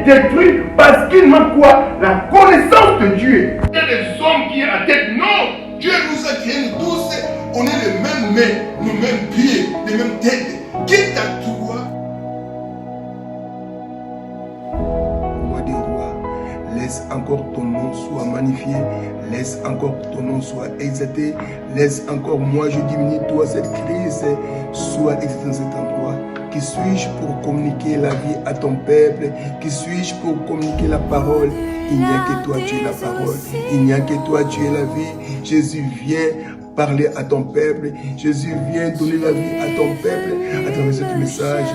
détruit parce qu'il manque quoi? La connaissance de Dieu. Il y a des hommes qui ont la tête. Non, Dieu nous a créés tous. On est les mêmes mains, nos mêmes pieds, les mêmes têtes. Quitte à toi. Roi des rois, laisse encore ton nom soit magnifié. Laisse encore ton nom soit exalté. Laisse encore moi je diminue toi cette crise. Soit exalté dans cet endroit. Qui suis-je pour communiquer la vie à ton peuple? Qui suis-je pour communiquer la parole? Il n'y a que toi, tu es la parole. Il n'y a que toi, tu es la vie. Jésus vient parler à ton peuple. Jésus vient donner la vie à ton peuple. À travers ce message,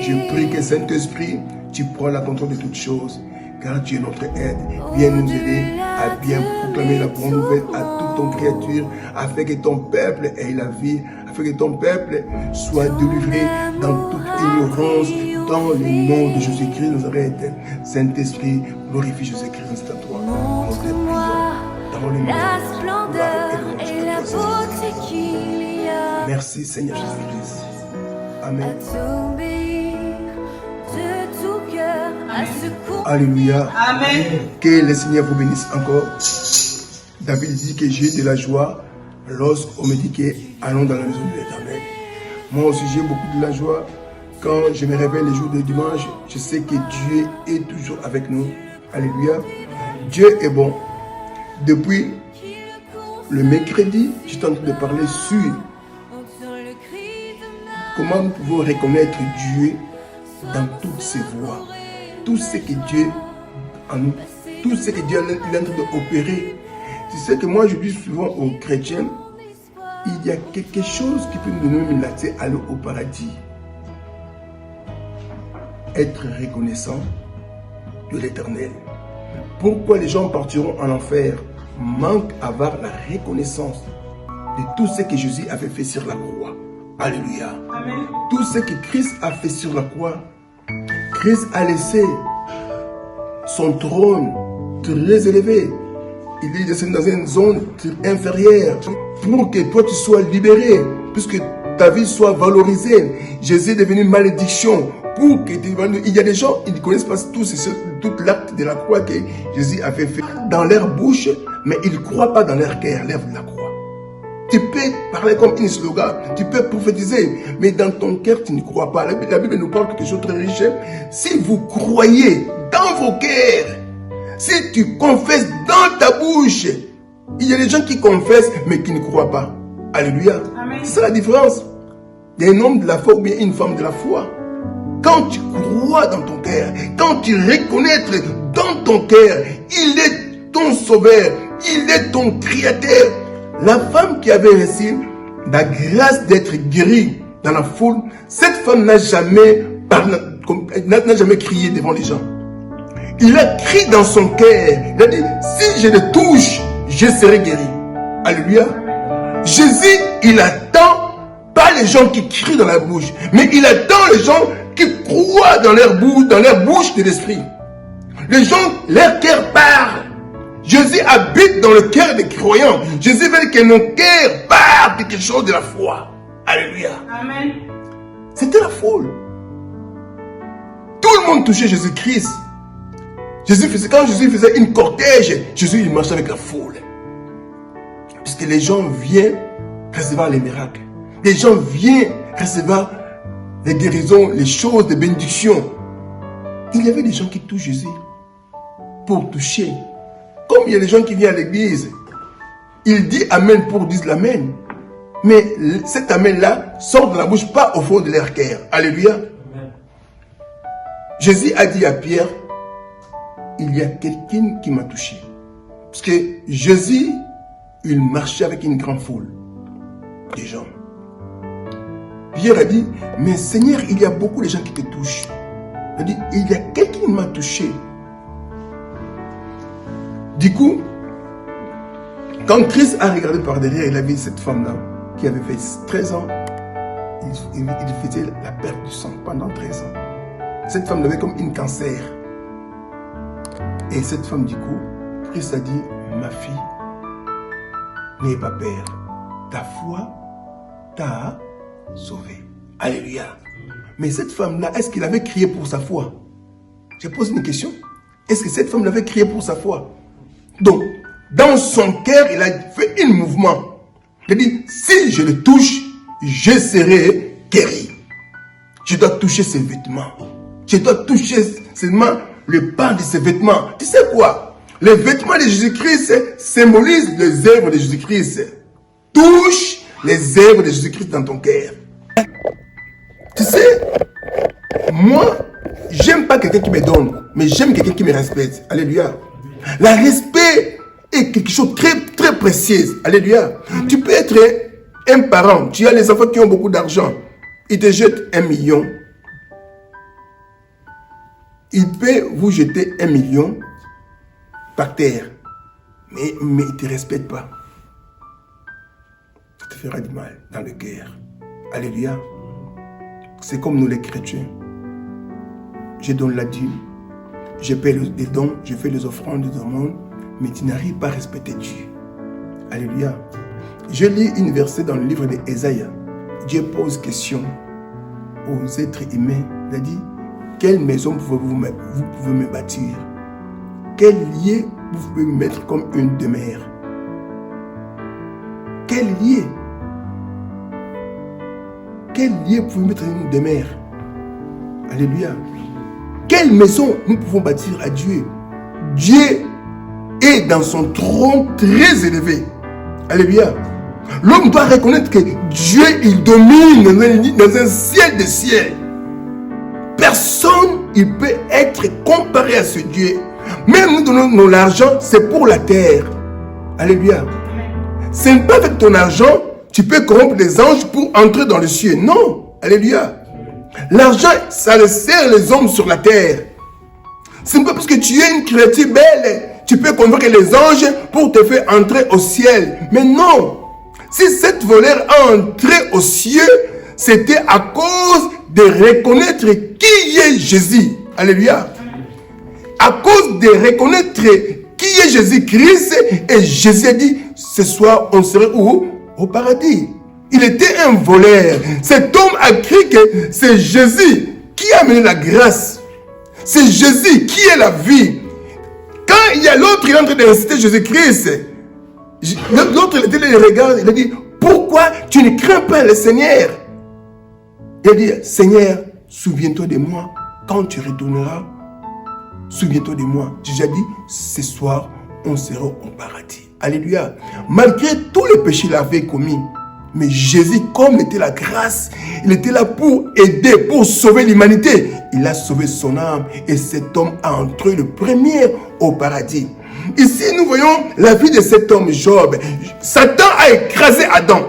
je prie que Saint-Esprit, tu prends la contrôle de toutes choses. Car tu es notre aide. Viens nous aider à bien proclamer la bonne nouvelle à toute ton créature, afin que ton peuple ait la vie, afin que ton peuple soit délivré dans toute ignorance, dans le nom de Jésus-Christ de Nazareth. Saint-Esprit, glorifie Jésus-Christ dans cet endroit. Nous te prions dans le nom de Jésus. Merci Seigneur Jésus-Christ. Amen. Alléluia. Amen. Que le Seigneur vous bénisse encore. David dit que j'ai de la joie lorsqu'on me dit que allons dans la maison de l'Éternel. Moi aussi j'ai beaucoup de la joie. Quand je me réveille les jours de dimanche, je sais que Dieu est toujours avec nous. Alléluia. Dieu est bon. Depuis le mercredi, je tente de parler sur comment nous pouvons reconnaître Dieu dans toutes ses voies. Tout ce que Dieu en nous, tout ce que Dieu est en train d'opérer. Tu sais que moi je dis souvent aux chrétiens, il y a quelque chose qui peut nous donner l'accès à aller au paradis. Être reconnaissant de l'Éternel. Pourquoi les gens partiront en enfer? Manque avoir la reconnaissance de tout ce que Jésus avait fait sur la croix. Alléluia. Amen. Tout ce que Christ a fait sur la croix. Christ a laissé son trône très élevé. Il est descendu dans une zone inférieure pour que toi tu sois libéré, puisque ta vie soit valorisée. Jésus est devenu malédiction pour que il y a des gens, ils ne connaissent pas tout l'acte de la croix que Jésus avait fait dans leur bouche, mais ils ne croient pas dans leur cœur, l'œuvre de la croix. Tu peux parler comme un slogan, tu peux prophétiser, mais dans ton cœur, tu ne crois pas. La Bible nous parle de quelque chose de très riche. Si vous croyez dans vos cœurs, si tu confesses dans ta bouche, il y a des gens qui confessent, mais qui ne croient pas. Alléluia. C'est la différence d'un homme de la foi ou bien une femme de la foi. Quand tu crois dans ton cœur, quand tu reconnais dans ton cœur, il est ton sauveur, il est ton créateur. La femme qui avait reçu la grâce d'être guérie dans la foule, cette femme n'a jamais crié devant les gens. Il a crié dans son cœur. Il a dit, si je le touche, je serai guéri. Alléluia. Jésus, il attend pas les gens qui crient dans la bouche, mais il attend les gens qui croient dans leur bouche de l'esprit. Les gens, leur cœur parle. Jésus habite dans le cœur des croyants. Jésus veut que nos cœurs parlent de quelque chose de la foi. Alléluia. Amen. C'était la foule. Tout le monde touchait Jésus-Christ. Quand Jésus faisait une cortège, Jésus il marchait avec la foule. Puisque les gens viennent recevoir les miracles. Les gens viennent recevoir les guérisons, les choses de bénédiction. Il y avait des gens qui touchent Jésus pour toucher. Comme il y a des gens qui viennent à l'église, il dit Amen pour dire l'Amen. Mais cet Amen-là sort de la bouche, pas au fond de leur cœur. Alléluia. Amen. Jésus a dit à Pierre, il y a quelqu'un qui m'a touché. Parce que Jésus, il marchait avec une grande foule de gens. Pierre a dit, mais Seigneur, il y a beaucoup de gens qui te touchent. Il a dit, il y a quelqu'un qui m'a touché. Du coup, quand Christ a regardé par derrière, il a vu cette femme-là qui avait fait 13 ans. Il faisait la perte du sang pendant 13 ans. Cette femme avait comme un cancer. Et cette femme, du coup, Christ a dit, ma fille, n'aie pas peur. Ta foi t'a sauvée. Alléluia. Mais cette femme-là, est-ce qu'il avait crié pour sa foi? Je pose une question. Est-ce que cette femme l'avait crié pour sa foi? Donc, dans son cœur, il a fait un mouvement. Il a dit, si je le touche, je serai guéri. Je dois toucher ses vêtements. Je dois toucher seulement le pan de ses vêtements. Tu sais quoi? Les vêtements de Jésus-Christ symbolisent les œuvres de Jésus-Christ. Touche les œuvres de Jésus-Christ dans ton cœur. Tu sais, moi, j'aime pas quelqu'un qui me donne, mais j'aime quelqu'un qui me respecte. Alléluia. Le respect est quelque chose de très, très précieux. Alléluia. Tu peux être un parent, tu as les enfants qui ont beaucoup d'argent. Ils te jettent 1 million. Il peut vous jeter 1 million par terre. Mais il ne te respecte pas. Ça te fera du mal dans le cœur. Alléluia. C'est comme nous les chrétiens. Je donne la dîme. Je paie les dons. Je fais les offrandes du monde. Mais tu n'arrives pas à respecter Dieu. Alléluia. Je lis une verset dans le livre d'Ésaïe. Dieu pose question aux êtres humains. Il a dit, quelle maison vous pouvez me bâtir? Quel lieu vous pouvez me mettre comme une demeure? Quel lieu? Quel lieu pouvez mettre une demeure? Alléluia. Quelle maison nous pouvons bâtir à Dieu? Dieu est dans son trône très élevé. Alléluia. L'homme doit reconnaître que Dieu, il domine dans un ciel de ciel. Personne, il peut être comparé à ce Dieu. Même nous donnons l'argent, c'est pour la terre. Alléluia. Ce n'est pas avec ton argent, tu peux corrompre les anges pour entrer dans le ciel. Non. Alléluia. L'argent, ça sert les hommes sur la terre. Ce n'est pas parce que tu es une créature belle, tu peux convaincre les anges pour te faire entrer au ciel. Mais non. Si cette voleur a entré au ciel, c'était à cause de reconnaître qui est Jésus. Alléluia. À cause de reconnaître qui est Jésus-Christ, et Jésus a dit, ce soir, on serait où? Au paradis. Il était un voleur. Cet homme a cru que c'est Jésus qui a amené la grâce. C'est Jésus qui est la vie. Quand il y a l'autre, il est en train d'inciter Jésus-Christ. L'autre, il le regarde, il a dit, pourquoi tu ne crains pas le Seigneur? Il a dit, Seigneur, souviens-toi de moi quand tu retourneras. Souviens-toi de moi. J'ai déjà dit, ce soir, on sera au paradis. Alléluia. Malgré tous les péchés qu'il avait commis, mais Jésus, comme il était la grâce, il était là pour aider, pour sauver l'humanité. Il a sauvé son âme et cet homme a entré le premier au paradis. Ici, nous voyons la vie de cet homme, Job. Satan a écrasé Adam.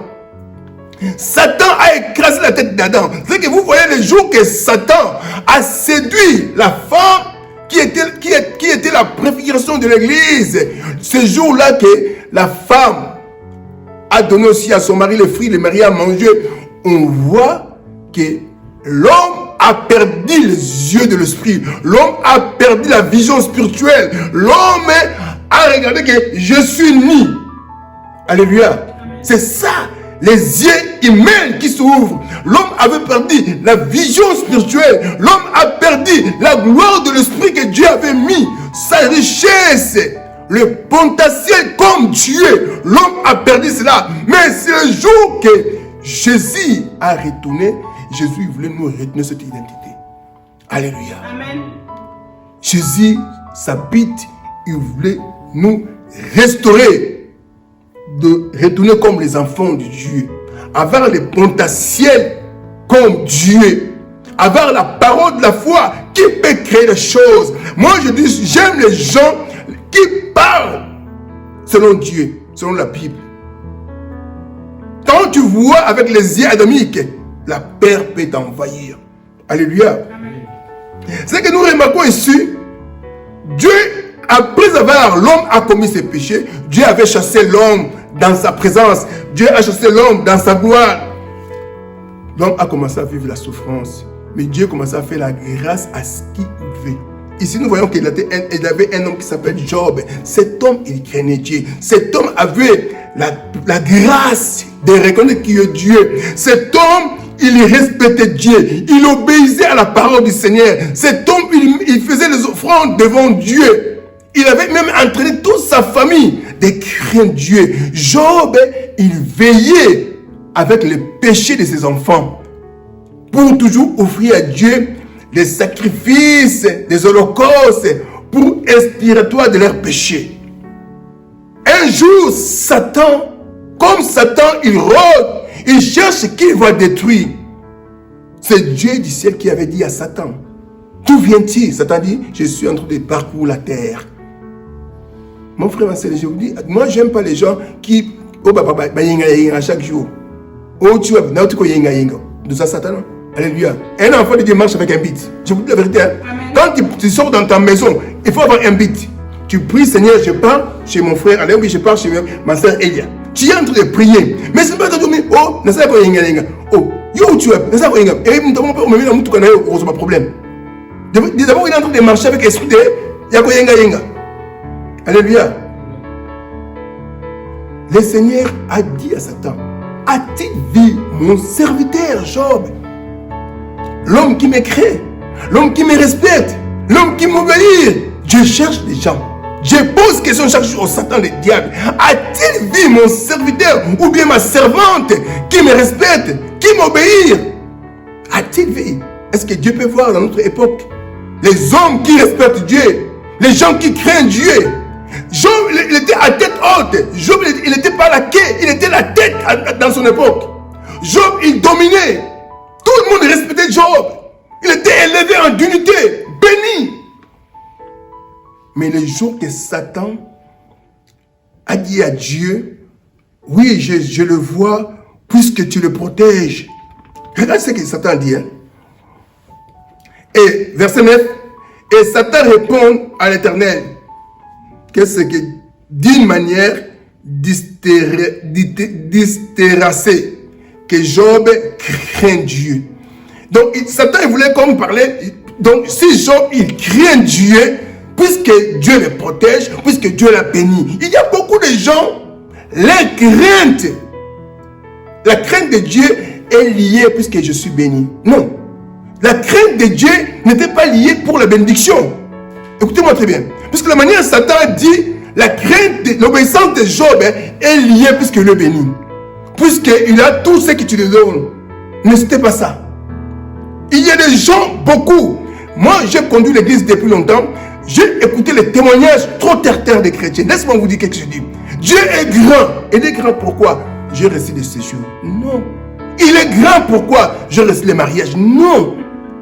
Satan a écrasé la tête d'Adam. C'est que vous voyez le jour que Satan a séduit la femme qui était la préfiguration de l'église. Ce jour-là que la femme a donné aussi à son mari le fruit, le mari a mangé. On voit que l'homme a perdu les yeux de l'esprit. L'homme a perdu la vision spirituelle. L'homme a regardé que je suis ni. Alléluia. C'est ça, les yeux humains qui s'ouvrent. L'homme avait perdu la vision spirituelle. L'homme a perdu la gloire de l'esprit que Dieu avait mis. Sa richesse, le potentiel comme Dieu. L'homme a perdu cela. Mais c'est le jour que Jésus a retourné. Jésus voulait nous retenir cette identité. Alléluia. Amen. Jésus s'habite. Il voulait nous restaurer. De retourner comme les enfants de Dieu. Avoir le potentiel comme Dieu. Avoir la parole de la foi qui peut créer des choses. Moi je dis, j'aime les gens qui parlent selon Dieu, selon la Bible. Quand tu vois avec les yeux adamiques, la peur peut t'envahir. Alléluia. C'est que nous remarquons ici, Dieu, après avoir l'homme a commis ses péchés, Dieu avait chassé l'homme dans sa présence. Dieu a chassé l'homme dans sa gloire. L'homme a commencé à vivre la souffrance. Mais Dieu commençait à faire la grâce à ce qu'il veut. Ici, nous voyons qu'il avait un homme qui s'appelle Job. Cet homme, il craignait Dieu. Cet homme avait la grâce de reconnaître qui est Dieu. Cet homme, il respectait Dieu. Il obéissait à la parole du Seigneur. Cet homme, il faisait les offrandes devant Dieu. Il avait même entraîné toute sa famille de craindre Dieu. Job, il veillait avec le péché de ses enfants pour toujours offrir à Dieu des sacrifices, des holocaustes pour expiatoire de leurs péchés. Un jour, Satan, comme Satan, il rôde, il cherche qui va détruire. C'est Dieu du ciel qui avait dit à Satan, d'où viens-tu? Satan dit, je suis en train de parcourir la terre. Mon frère, ma soeur, je vous dis, moi, je n'aime pas les gens qui, chaque jour. Oh, tu vois, de ça, Satan. Alléluia. Un enfant de Dieu marche avec un bit. Je vous dis la vérité. Hein? Quand tu sors dans ta maison, il faut avoir un bit. Tu pries, Seigneur, je pars chez mon frère. Allez, oui, je pars chez ma soeur Elia. Tu es en train de prier. Mais c'est pas que tu dis, oh, n'est-ce pas yenga. Oh, yo, tu es, n'est-ce pas yenga. Et nous avons pas problème. D'abord, il est en train de marcher avec l'esprit de yenga. Alléluia. Le Seigneur a dit à Satan, as-tu vu mon serviteur Job? L'homme qui me crée, l'homme qui me respecte, l'homme qui m'obéit. Je cherche des gens. Je pose question chaque jour au Satan, le diable. A-t-il vu mon serviteur ou bien ma servante qui me respecte, qui m'obéit? A-t-il vu? Est-ce que Dieu peut voir dans notre époque les hommes qui respectent Dieu, les gens qui craignent Dieu? Job, il était à tête haute. Job, il n'était pas la queue, il était la tête dans son époque. Job, il dominait. Tout le monde respectait Job. Il était élevé en dignité, béni. Mais le jour que Satan a dit à Dieu, oui, je le vois, puisque tu le protèges. Regarde ce que Satan dit. Hein? Et verset 9, et Satan répond à l'Éternel, qu'est-ce que d'une manière distéracée, que Job craint Dieu. Donc Satan il voulait comme parler, donc si Job il craint Dieu, puisque Dieu le protège, puisque Dieu l'a béni. Il y a beaucoup de gens, la crainte de Dieu est liée puisque je suis béni. Non. La crainte de Dieu n'était pas liée pour la bénédiction. Écoutez-moi très bien. Puisque la manière dont Satan dit, la crainte, l'obéissance de Job est liée puisqu'il le bénit. Puisqu'il a tout ce que tu lui donnes. Ne c'était pas ça. Il y a des gens, beaucoup. Moi, j'ai conduit l'église depuis longtemps. J'ai écouté les témoignages trop terre-terre des chrétiens. Laisse-moi vous dire quelque chose. Dieu est grand. Il est grand pourquoi? J'ai reçu des séjours. Non. Il est grand pourquoi? J'ai reçu les mariages. Non.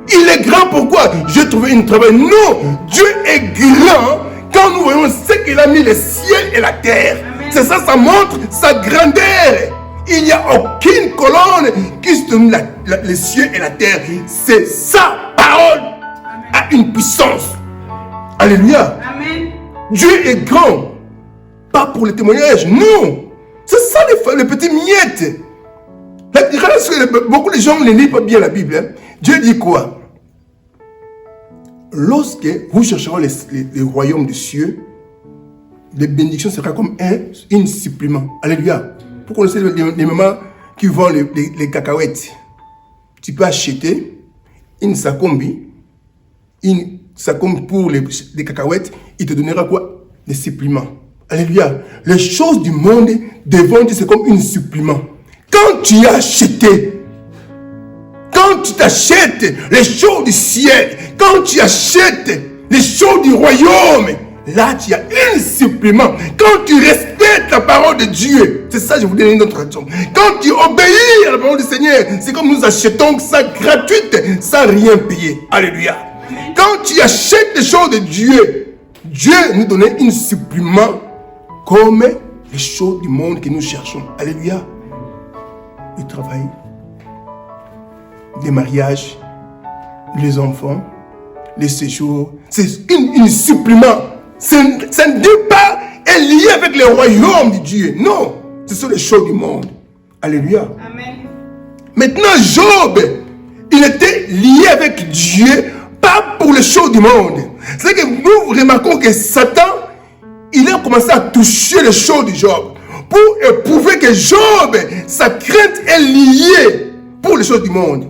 Il est grand pourquoi? J'ai trouvé un travail. Non. Dieu est grand quand nous voyons ce qu'il a mis le ciel et la terre. C'est ça, ça montre sa grandeur. Il n'y a aucune colonne qui se donne les cieux et la terre. C'est sa parole a une puissance. Alléluia. Amen. Dieu est grand. Pas pour les témoignages. Non. C'est ça les petits miettes. Beaucoup de gens ne lisent pas bien la Bible. Hein. Dieu dit quoi? Lorsque vous chercherez les royaumes des cieux, les bénédictions seront comme un supplément. Alléluia. Vous connaissez les mamans qui vendent les cacahuètes. Tu peux acheter une sacombi, une sacombi pour les cacahuètes, il te donnera quoi? Des suppléments. Alléluia. Les choses du monde devant Dieu, c'est comme un supplément. Quand tu as acheté, quand tu t'achètes les choses du ciel, quand tu achètes les choses du royaume, là tu as un supplément. Quand tu respectes la parole de Dieu, c'est ça je vous donne une autre raison. Quand tu obéis à la parole du Seigneur, c'est comme nous achetons ça gratuite, sans rien payer. Alléluia. Quand tu achètes les choses de Dieu, Dieu nous donnait un supplément comme les choses du monde que nous cherchons. Alléluia. Le travail, les mariages, les enfants, les séjours, c'est un supplément. Ça ne dit pas est lié avec le royaume de Dieu. Non, ce sont les choses du monde. Alléluia. Amen. Maintenant, Job, il était lié avec Dieu, pas pour les choses du monde. C'est que nous remarquons que Satan, il a commencé à toucher les choses de Job pour éprouver que Job, sa crainte est liée pour les choses du monde.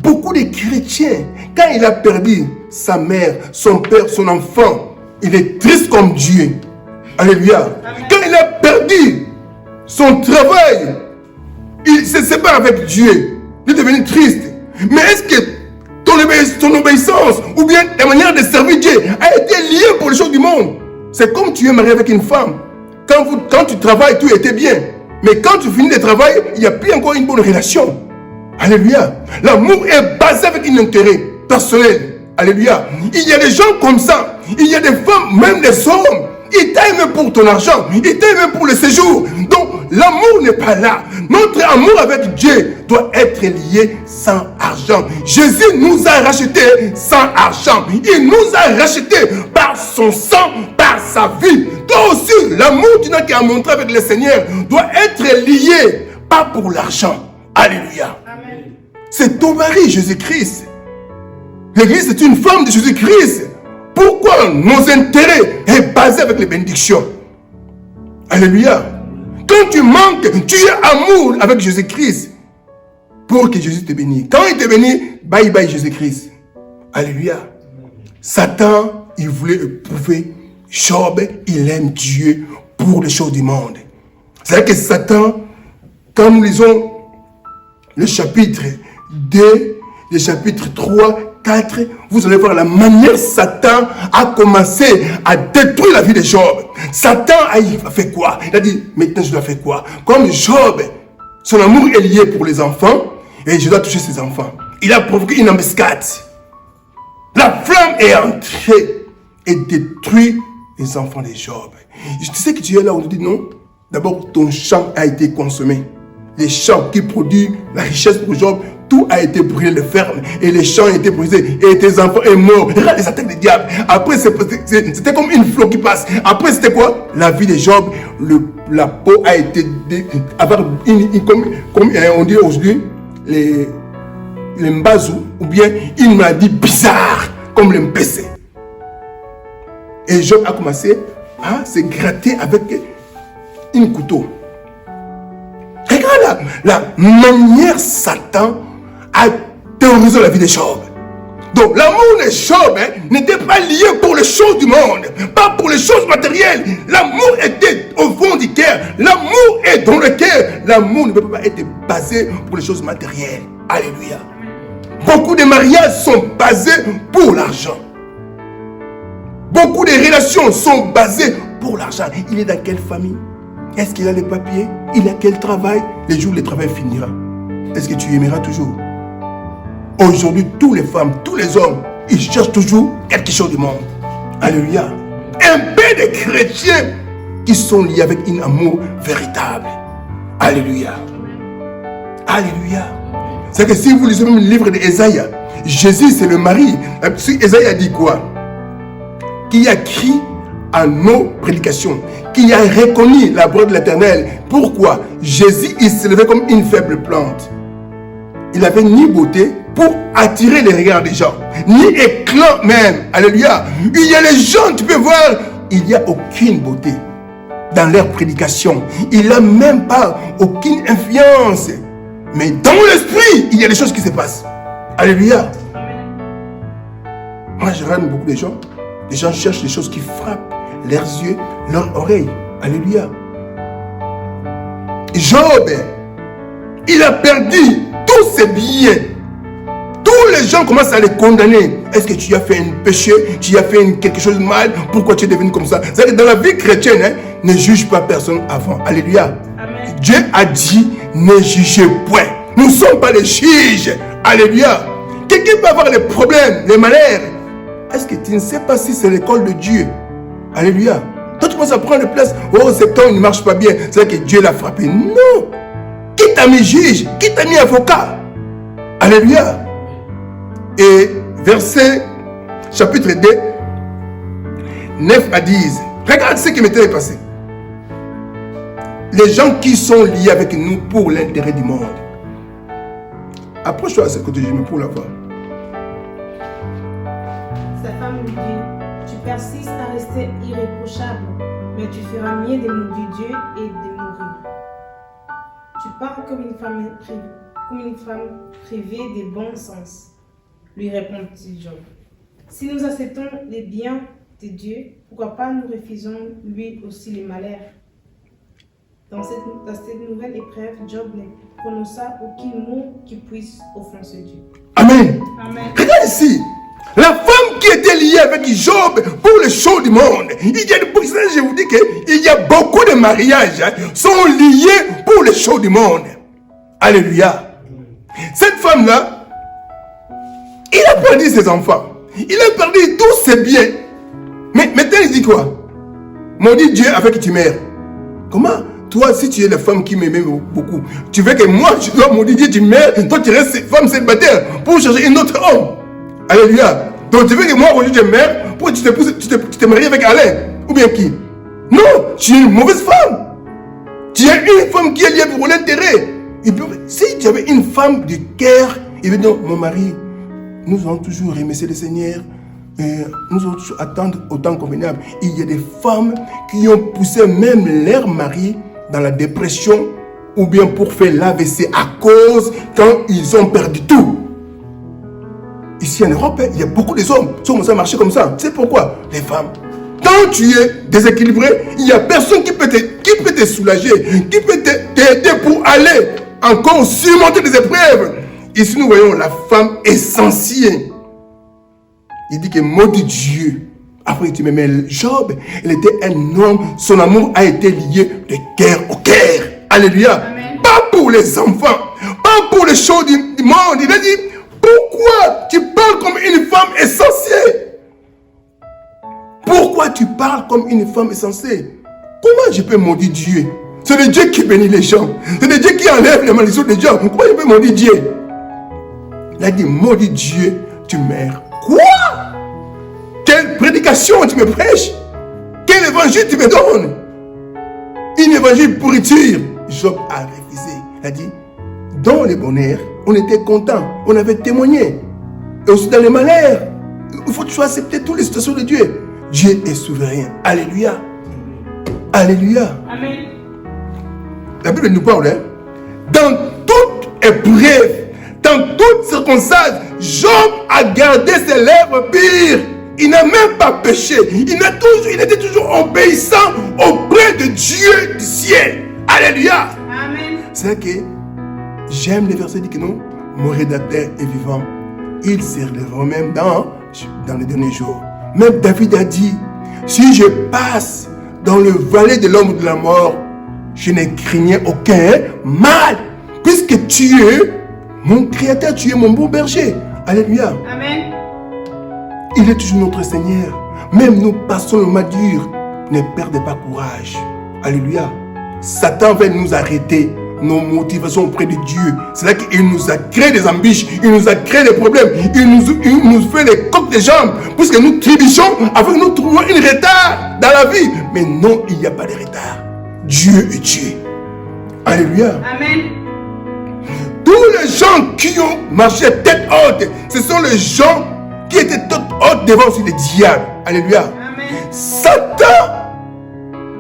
Beaucoup de chrétiens, quand il a perdu sa mère, son père, son enfant, il est triste comme Dieu. Alléluia. Quand il a perdu son travail, il se sépare avec Dieu. Il est devenu triste. Mais est-ce que ton obéissance ou bien ta manière de servir Dieu a été liée pour les choses du monde? C'est comme tu es marié avec une femme. Quand tu travailles, tout était bien. Mais quand tu finis de travailler, il n'y a plus encore une bonne relation. Alléluia. L'amour est basé avec un intérêt personnel. Alléluia. Il y a des gens comme ça. Il y a des femmes, même des hommes. Ils t'aiment pour ton argent. Ils t'aiment pour le séjour. Donc, l'amour n'est pas là. Notre amour avec Dieu doit être lié sans argent. Jésus nous a rachetés sans argent. Il nous a rachetés par son sang, par sa vie. Toi aussi, l'amour que tu as montré avec le Seigneur doit être lié, pas pour l'argent. Alléluia. Amen. C'est ton mari, Jésus-Christ. L'église est une femme de Jésus-Christ. Pourquoi nos intérêts est basé avec les bénédictions? Alléluia. Quand tu manques, tu es amour avec Jésus-Christ pour que Jésus te bénisse. Quand il te bénit, bye bye Jésus-Christ. Alléluia. Satan, il voulait éprouver Job, il aime Dieu pour les choses du monde. C'est-à-dire que Satan, quand nous lisons le chapitre 2, le chapitre 3, 4, vous allez voir la manière Satan a commencé à détruire la vie de Job. Satan a fait quoi? Il a dit, maintenant je dois faire quoi? Comme Job, son amour est lié pour les enfants, et je dois toucher ses enfants. Il a provoqué une embuscade. La flamme est entrée et détruit les enfants de Job. Tu sais que tu es là où on dit non? D'abord, ton champ a été consommé. Les champs qui produisent la richesse pour Job, tout a été brûlé, les fermes, et les champs ont été brisés, et tes enfants sont morts. Regarde les attaques du diable. Après, c'était comme une flot qui passe. Après, c'était quoi? La vie de Job, la peau a été, comme on dit aujourd'hui, les mbazou, ou bien une maladie bizarre, comme l'MPC. Et Job a commencé à se gratter avec un couteau. Regarde la manière Satan a terrorisé la vie de Job. Donc l'amour de Job n'était pas lié pour les choses du monde, pas pour les choses matérielles. L'amour était au fond du cœur. L'amour est dans le cœur. L'amour ne peut pas être basé pour les choses matérielles. Alléluia. Beaucoup de mariages sont basés pour l'argent. Beaucoup de relations sont basées pour l'argent. Il est dans quelle famille? Est-ce qu'il a les papiers? Il a quel travail? Les jours où le travail finira, est-ce que tu aimeras toujours? Aujourd'hui, toutes les femmes, tous les hommes, ils cherchent toujours quelque chose du monde. Alléluia. Un peu de chrétiens qui sont liés avec un amour véritable. Alléluia. Alléluia. C'est que si vous lisez même le livre d'Ésaïe, Jésus c'est le mari. Ésaïe a dit quoi? Qui a crié à nos prédications, qui a reconnu la gloire de l'Éternel. Pourquoi? Jésus, il se levait comme une faible plante. Il n'avait ni beauté pour attirer les regards des gens, ni éclat même. Alléluia. Il y a les gens, tu peux voir, il n'y a aucune beauté dans leur prédication. Il n'a même pas aucune influence. Mais dans l'esprit, il y a des choses qui se passent. Alléluia. Moi, je regarde beaucoup de gens. Les gens cherchent des choses qui frappent leurs yeux, leurs oreilles. Alléluia. Job, il a perdu tous ses biens. Tous les gens commencent à les condamner. Est-ce que tu as fait un péché? Tu as fait quelque chose de mal? Pourquoi tu es devenu comme ça? C'est-à-dire que dans la vie chrétienne, ne juge pas personne avant. Alléluia. Amen. Dieu a dit, ne jugez point. Nous ne sommes pas les juges. Alléluia. Quelqu'un peut avoir les problèmes, les malheurs. Est-ce que tu ne sais pas si c'est l'école de Dieu? Alléluia. Toi, tu penses à prendre place. Oh, cet homme ne marche pas bien. C'est que Dieu l'a frappé. Non. Qui t'a mis juge? Qui t'a mis avocat? Alléluia. Et verset, chapitre 2, 9 à 10. Regarde ce qui m'était passé. Les gens qui sont liés avec nous pour l'intérêt du monde. Approche-toi à ce côté, je me pour la voir. Sa femme lui dit, tu persistes à rester irréprochable, mais tu feras mieux de maudire Dieu et de mourir. tu parles comme une femme privée des bons sens, lui répondit Job. Si nous acceptons les biens de Dieu, pourquoi pas nous refusons lui aussi les malheurs? Dans cette nouvelle épreuve, Job ne prononça aucun mot qui puisse offenser Dieu. Amen. Amen. Regarde ici. La femme qui était liée avec Job pour le show du monde. Je vous dis qu'il y a beaucoup de mariages sont liés pour le show du monde. Alléluia. Cette femme-là, il a perdu ses enfants. Il a perdu tous ses biens. Mais maintenant, il dit quoi? Maudit Dieu avec qui tu meurs. Comment? Toi, si tu es la femme qui m'aimait beaucoup, tu veux que moi, je dois maudire Dieu, tu meurs, toi tu restes femme célibataire pour chercher un autre homme. Alléluia. Donc tu veux que moi, aujourd'hui, je meurs pour que tu te maries avec Alain? Ou bien qui? Non, tu es une mauvaise femme. Tu es une femme qui est liée pour l'intérêt. Si tu avais une femme de cœur, il veut dire, mon mari, nous allons toujours remercier le Seigneur. Nous allons toujours attendre au temps convenable. Il y a des femmes qui ont poussé même leur mari dans la dépression ou bien pour faire l'AVC à cause quand ils ont perdu tout. Ici en Europe, il y a beaucoup d'hommes qui ont commencé à marcher comme ça. C'est pourquoi les femmes, quand tu es déséquilibré, il n'y a personne qui peut te soulager, qui peut t'aider pour aller encore surmonter des épreuves. Ici nous voyons la femme essentielle. Il dit que maudit Dieu. Après tu me mets Job, il était un homme, son amour a été lié de cœur au cœur. Alléluia. Amen. Pas pour les enfants, pas pour les choses du monde. Il a dit, pourquoi tu parles comme une femme essentielle? Pourquoi tu parles comme une femme essentielle? Comment je peux maudire Dieu? C'est le Dieu qui bénit les gens. C'est le Dieu qui enlève les malédictions des gens. Comment je peux maudire Dieu? Il a dit, maudit Dieu, tu meurs. Quoi? Quelle prédication tu me prêches? Quel évangile tu me donnes? Une évangile pourriture. Job a refusé. Il a dit, dans le bonheur, on était content, on avait témoigné. Et aussi dans les malheurs, il faut toujours accepter toutes les situations de Dieu. Dieu est souverain. Alléluia. Alléluia. Amen. La Bible nous parle, hein? Dans toute épreuve, dans toute circonstance, Job a gardé ses lèvres pures. Il n'a même pas péché. Il était toujours obéissant auprès de Dieu du ciel. Alléluia. Amen. C'est là que j'aime les versets qui disent que non, mon rédacteur est vivant. Il se relèvera même dans les derniers jours. Même David a dit, si je passe dans le vallée de l'ombre de la mort, je ne craignais aucun mal, puisque tu es mon créateur, tu es mon bon berger. Alléluia. Amen. Il est toujours notre Seigneur. Même nous passons le mal dur, ne perdez pas courage. Alléluia. Satan va nous arrêter nos motivations auprès de Dieu. C'est là qu'il nous a créé des embûches, il nous a créé des problèmes, il nous fait les coques des jambes, puisque nous trébuchons afin que nous trouvions un retard dans la vie. Mais non, il n'y a pas de retard. Dieu est Dieu. Alléluia. Amen. Tous les gens qui ont marché tête haute, ce sont les gens qui étaient tête haute devant aussi les diables. Alléluia. Amen. Satan,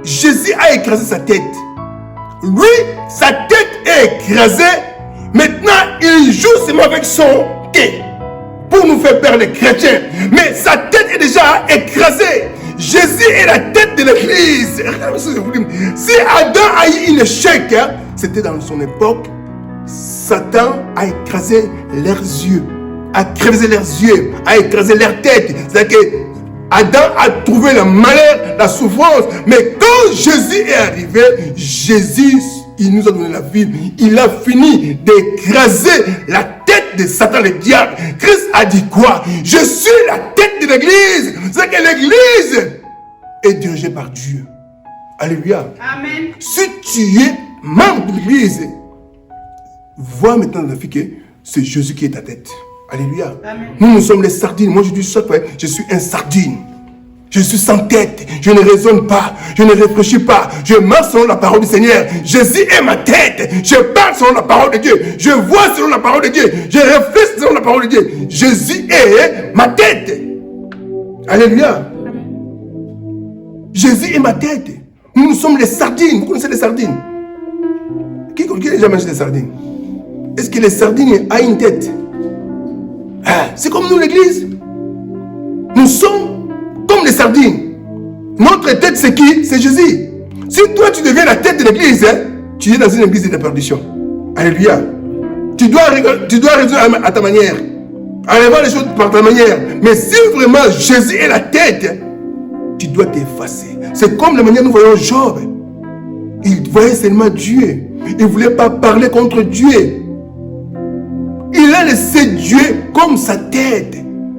Jésus a écrasé sa tête. Lui, sa tête est écrasée. Maintenant, il joue seulement avec son tête pour nous faire perdre les chrétiens. Mais sa tête est déjà écrasée. Jésus est la tête de l'église. Si Adam a eu un échec, c'était dans son époque. Satan a écrasé leurs yeux, a creusé leurs yeux, a écrasé leur tête. C'est-à-dire que Adam a trouvé le malheur, la souffrance. Mais quand Jésus est arrivé, Jésus, il nous a donné la vie. Il a fini d'écraser la tête de Satan, le diable. Christ a dit quoi? Je suis la tête de l'église. C'est que l'église est dirigée par Dieu. Alléluia. Amen. Si tu es membre de l'église, vois maintenant dans la vie que c'est Jésus qui est ta tête. Alléluia. Amen. Nous sommes les sardines. Moi, je dis chaque fois, je suis un sardine. Je suis sans tête. Je ne raisonne pas. Je ne réfléchis pas. Je marche selon la parole du Seigneur. Jésus est ma tête. Je parle selon la parole de Dieu. Je vois selon la parole de Dieu. Je réfléchis selon la parole de Dieu. Jésus est ma tête. Alléluia. Amen. Jésus est ma tête. Nous sommes les sardines. Vous connaissez les sardines? Qui a déjà mangé des sardines? Est-ce que les sardines ont une tête? C'est comme nous l'église. Nous sommes comme les sardines. Notre tête c'est qui? C'est Jésus. Si toi tu deviens la tête de l'église, tu es dans une église de perdition. Alléluia. Tu dois raisonner à ta manière. Aller voir les choses par ta manière. Mais si vraiment Jésus est la tête, tu dois t'effacer. C'est comme la manière nous voyons Job. Il voyait seulement Dieu. Il ne voulait pas parler contre Dieu. Il a laissé Dieu comme sa tête,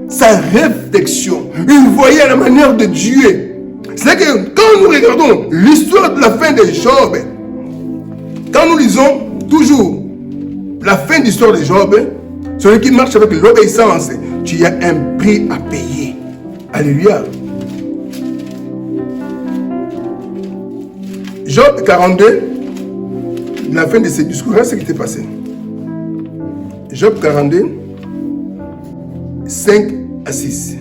sa réflexion. Il voyait la manière de Dieu. C'est que quand nous regardons l'histoire de la fin de Job, quand nous lisons toujours la fin de l'histoire de Job, celui qui marche avec l'obéissance, tu as un prix à payer. Alléluia. Job 42, la fin de ce discours, c'est ce qui était passé. Job 42, 5 à 6.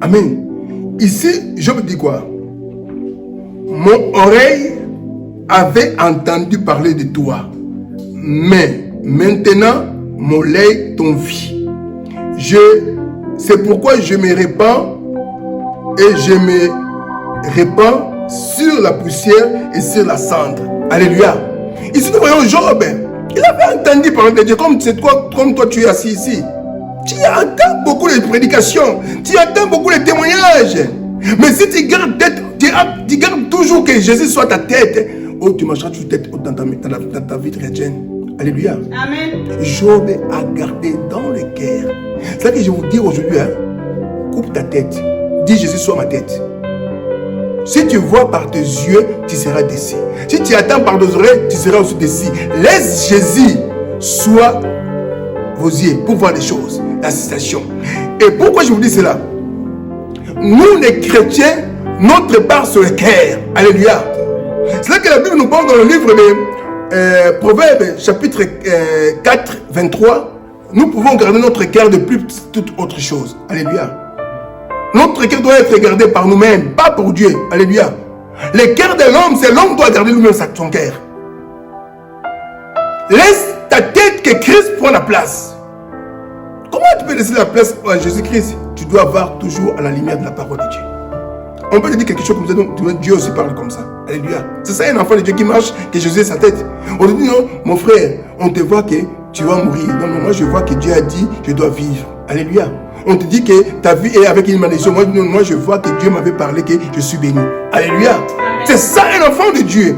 Amen. Ici, Job dit quoi? Mon oreille avait entendu parler de toi, mais maintenant, mon œil t'envie. C'est pourquoi je me répands et je me répands sur la poussière et sur la cendre. Alléluia. Ici, nous voyons Job. Il avait entendu parler de Dieu comme toi tu es assis ici. Tu entends beaucoup les prédications, tu entends beaucoup les témoignages. Mais si tu gardes tête, tu gardes toujours que Jésus soit ta tête, oh, tu marcheras toujours tête dans ta vie chrétienne. Alléluia. Amen. Job a gardé dans le cœur. C'est ça que je vous dis aujourd'hui. Coupe ta tête. Dis Jésus soit ma tête. Si tu vois par tes yeux, tu seras déçu. Si tu attends par tes oreilles, tu seras aussi déçu. Laisse Jésus soit vos yeux pour voir les choses, la situation. Et pourquoi je vous dis cela? Nous les chrétiens, notre part sur le cœur. Alléluia. C'est là que la Bible nous parle dans le livre de Proverbes, chapitre 4, 23. Nous pouvons garder notre cœur de plus toute autre chose. Alléluia. Notre cœur doit être gardé par nous-mêmes, pas pour Dieu. Alléluia. Le cœur de l'homme, c'est l'homme doit garder lui-même son cœur. Laisse ta tête que Christ prend la place. Comment tu peux laisser la place à Jésus-Christ? Tu dois voir toujours à la lumière de la parole de Dieu. On peut te dire quelque chose comme ça, donc Dieu aussi parle comme ça. Alléluia. C'est ça un enfant de Dieu qui marche, que Jésus est sa tête. On te dit non, mon frère, on te voit que tu vas mourir. Non, non, moi je vois que Dieu a dit, je dois vivre. Alléluia. On te dit que ta vie est avec une malédiction. Moi je vois que Dieu m'avait parlé que je suis béni. Alléluia. C'est ça un enfant de Dieu.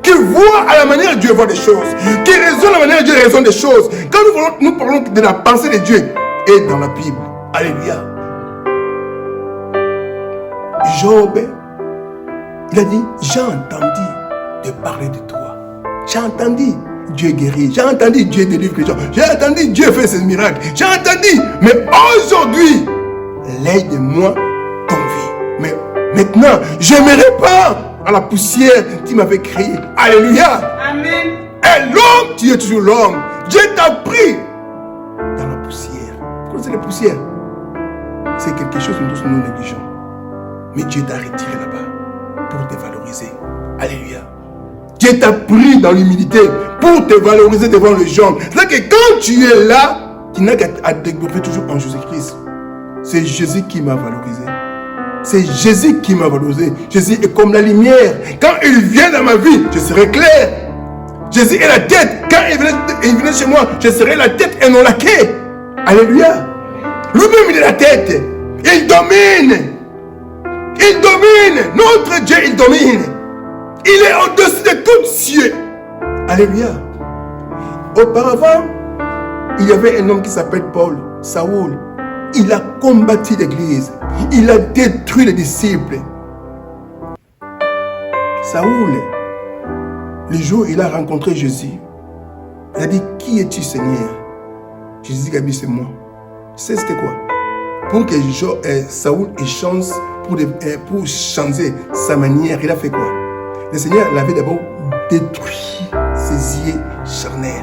Qui voit à la manière dont Dieu voit des choses. Qui raisonne à la manière dont Dieu raisonne des choses. Quand nous parlons de la pensée de Dieu, et dans la Bible. Alléluia. Job, il a dit, j'ai entendu de parler de toi. J'ai entendu Dieu guérit. J'ai entendu Dieu délivre les gens. J'ai entendu Dieu faire ses miracles. J'ai entendu. Mais aujourd'hui, l'œil de moi t'envie. Mais maintenant, je me répands à la poussière qui m'avait créé. Alléluia. Amen. Et l'homme, tu es toujours l'homme. Dieu t'a pris dans la poussière. Pourquoi c'est la poussière? C'est quelque chose que nous négligeons. Mais Dieu t'a retiré là-bas pour te valoriser. Alléluia. Dieu t'a pris dans l'humilité pour te valoriser devant les gens. C'est-à-dire que quand tu es là, tu n'as qu'à te développer toujours en Jésus-Christ. C'est Jésus qui m'a valorisé. C'est Jésus qui m'a valorisé. Jésus est comme la lumière. Quand il vient dans ma vie, je serai clair. Jésus est la tête. Quand il venait chez moi, je serai la tête et non la queue. Alléluia. Lui-même, il est la tête. Il domine. Il domine. Notre Dieu, il domine. Il est au-dessus de tout cieux. Alléluia. Auparavant, il y avait un homme qui s'appelle Paul, Saoul. Il a combattu l'église. Il a détruit les disciples. Saoul, le jour où il a rencontré Jésus, il a dit, qui es-tu, Seigneur? Jésus Gabi, c'est moi. C'est c'était quoi? Pour que Saoul ait chance pour changer sa manière, il a fait quoi? Le Seigneur l'avait d'abord détruit ses yeux charnels.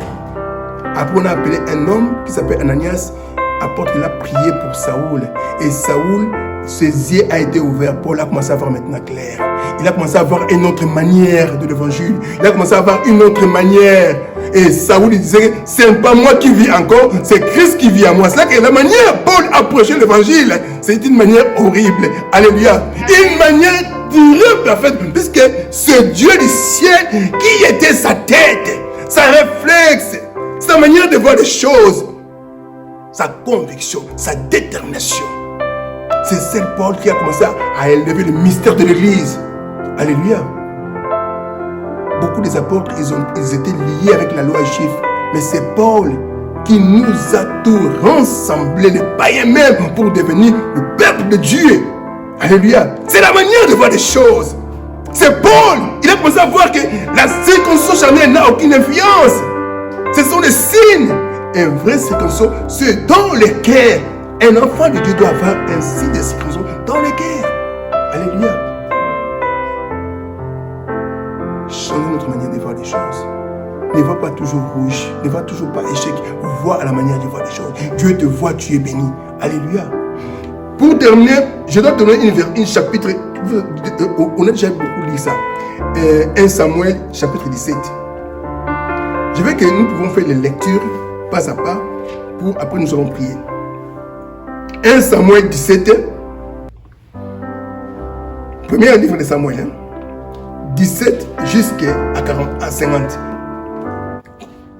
Après, on a appelé un homme qui s'appelle Ananias. Apôtre, il a prié pour Saoul. Et Saoul, ses yeux a été ouverts. Paul a commencé à voir maintenant clair. Il a commencé à voir une autre manière de l'évangile. Il a commencé à voir une autre manière. Et Saoul, il disait, c'est pas moi qui vis encore, c'est Christ qui vit en moi. C'est là que la manière Paul approchait l'évangile, c'est une manière horrible. Alléluia. Une manière terrible, en fait, puisque ce Dieu du ciel, qui était sa tête, sa réflexe, sa manière de voir les choses, sa conviction, sa détermination. C'est celle Paul qui a commencé à élever le mystère de l'Église. Alléluia. Beaucoup des apôtres, ils étaient liés avec la loi juive. Mais c'est Paul qui nous a tout rassemblés, les païens même, pour devenir le peuple de Dieu. Alléluia. C'est la manière de voir les choses. C'est Paul. Il a commencé à voir que la circoncision charnelle n'a aucune influence. Ce sont les signes. Un vrai circoncision, c'est dans les cœurs. Un enfant de Dieu doit avoir un signe de circoncision dans les cœurs. Alléluia. Changer notre manière de voir les choses. Ne vois pas toujours rouge, ne vois toujours pas échec. Vois à la manière de voir les choses. Dieu te voit, tu es béni. Alléluia. Pour terminer, je dois te donner une chapitre. On a déjà beaucoup lu ça. 1 Samuel, chapitre 17. Je veux que nous pouvons faire les lectures pas à pas. Pour après nous allons prier. 1 Samuel 17. Premier livre de Samuel. 17 jusqu'à 50.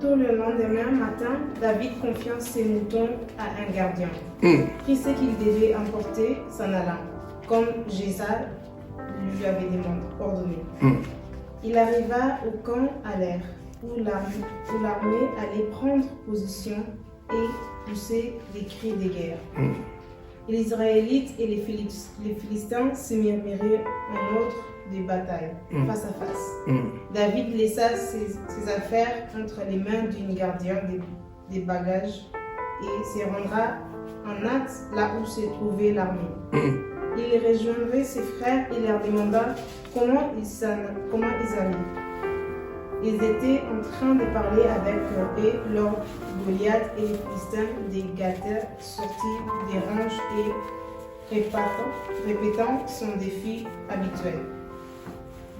Tôt le lendemain matin, David confia ses moutons à un gardien. Prit ce qu'il devait emporter, s'en alla, comme Jézabel lui avait ordonné. Il arriva au camp à l'air, où l'armée allait prendre position et pousser des cris de guerre. Les Israélites et les Philistins se murmuraient en ordre de bataille, face à face. David laissa ses affaires entre les mains d'une gardienne des bagages et se rendra en hâte là où se trouvait l'armée. Il rejoindrait ses frères et leur demanda comment ils allaient. Ils étaient en train de parler avec eux lors Goliath et les Philistins des Gathers sortis des ranges et répétant son défi habituel.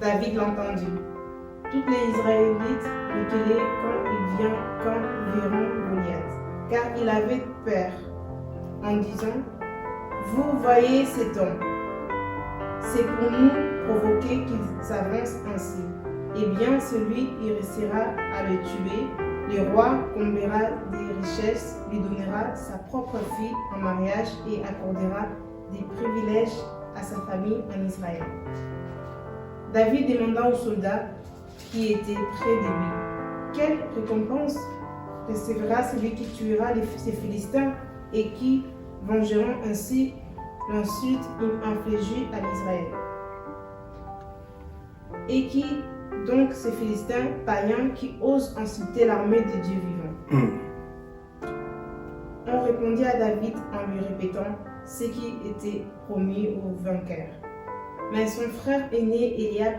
David l'entendit. Tous les Israélites reculaient quand ils verront Goliath, car il avait peur, en disant « Vous voyez cet homme, c'est pour nous provoquer qu'il s'avance ainsi. Eh bien, celui qui réussira à le tuer, le roi comblera des richesses, lui donnera sa propre fille en mariage et accordera des privilèges à sa famille en Israël. » David demanda aux soldats qui étaient près de lui, « Quelle récompense recevra celui qui tuera ces Philistins et qui vengeront ainsi l'insulte infligée à l'Israël? Et qui donc ces Philistins païens qui osent insulter l'armée de Dieu vivant? » On répondit à David en lui répétant ce qui était promis au vainqueur. Mais son frère aîné Eliab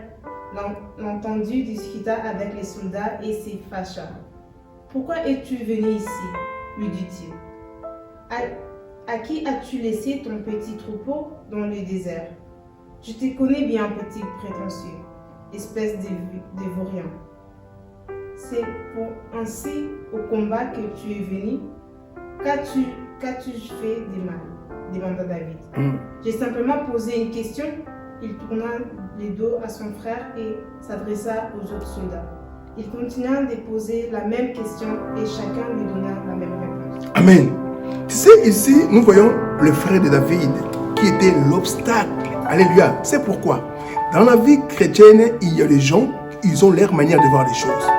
l'entendit discuter avec les soldats et s'y fâcha. « Pourquoi es-tu venu ici ?» lui dit-il. « À qui as-tu laissé ton petit troupeau dans le désert? Je te connais bien, petit prétentieux, espèce de vaurien. C'est pour ainsi au combat que tu es venu? Qu'as-tu fait de mal ?» demanda David. J'ai simplement posé une question. Il tourna le dos à son frère et s'adressa aux autres soldats. Il continua de poser la même question et chacun lui donna la même réponse. Amen. Tu sais, ici, nous voyons le frère de David qui était l'obstacle. Alléluia. C'est pourquoi, dans la vie chrétienne, il y a des gens, ils ont leur manière de voir les choses.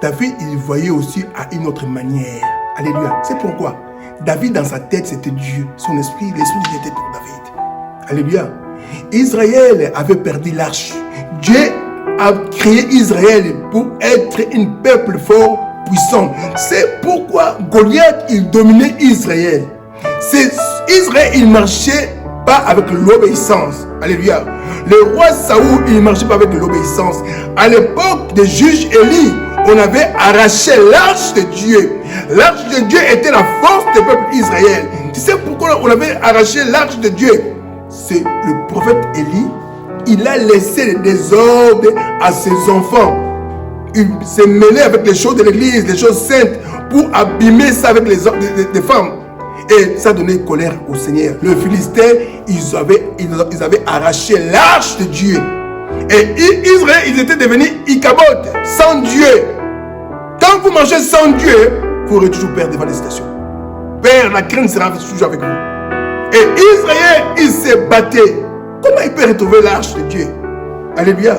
David, il voyait aussi à une autre manière. Alléluia. C'est pourquoi David, dans sa tête, c'était Dieu. Son esprit, l'esprit était pour David. Alléluia. Israël avait perdu l'arche. Dieu a créé Israël pour être un peuple fort puissant. C'est pourquoi Goliath, il dominait Israël. Israël, il marchait pas avec l'obéissance. Alléluia. Le roi Saoul, il ne marchait pas avec l'obéissance. À l'époque des juges Élie, on avait arraché l'arche de Dieu. L'arche de Dieu était la force du peuple d'Israël. Tu sais pourquoi on avait arraché l'arche de Dieu? C'est le prophète Élie. Il a laissé le désordre à ses enfants. Il s'est mêlé avec les choses de l'église, les choses saintes, pour abîmer ça avec les femmes. Et ça a donné colère au Seigneur. Les Philistins, ils avaient arraché l'arche de Dieu. Et Israël, ils étaient devenus Ichabod, sans Dieu. Quand vous mangez sans Dieu, vous aurez toujours peur devant les situations. Père, la crainte sera toujours avec vous. Et Israël, il s'est battu. Comment il peut retrouver l'arche de Dieu? Alléluia.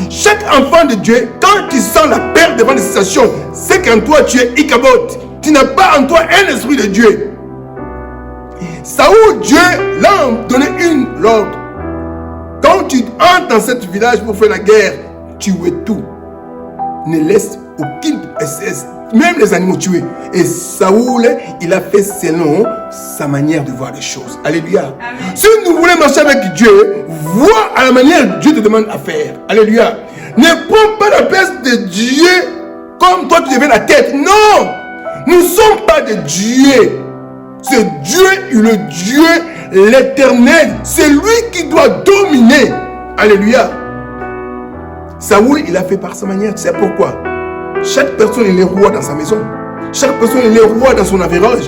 Chaque enfant de Dieu, quand tu sens la peur devant les situations, c'est qu'en toi tu es Ichabod. Tu n'as pas en toi un esprit de Dieu. Saoul, Dieu l'a donné l'ordre. Quand tu entres dans ce village pour faire la guerre, tuer tout. Ne laisse aucune espèce, même les animaux tués. Et Saoul, il a fait selon sa manière de voir les choses. Alléluia. Amen. Si nous voulons marcher avec Dieu, vois à la manière que Dieu te demande à faire. Alléluia. Ne prends pas la place de Dieu comme toi tu deviens la tête. Non. Nous ne sommes pas de Dieu. C'est Dieu, le Dieu, l'éternel. C'est lui qui doit dominer. Alléluia. Saoul, il a fait par sa manière. Tu sais pourquoi? Chaque personne est le roi dans sa maison. Chaque personne est le roi dans son environnement,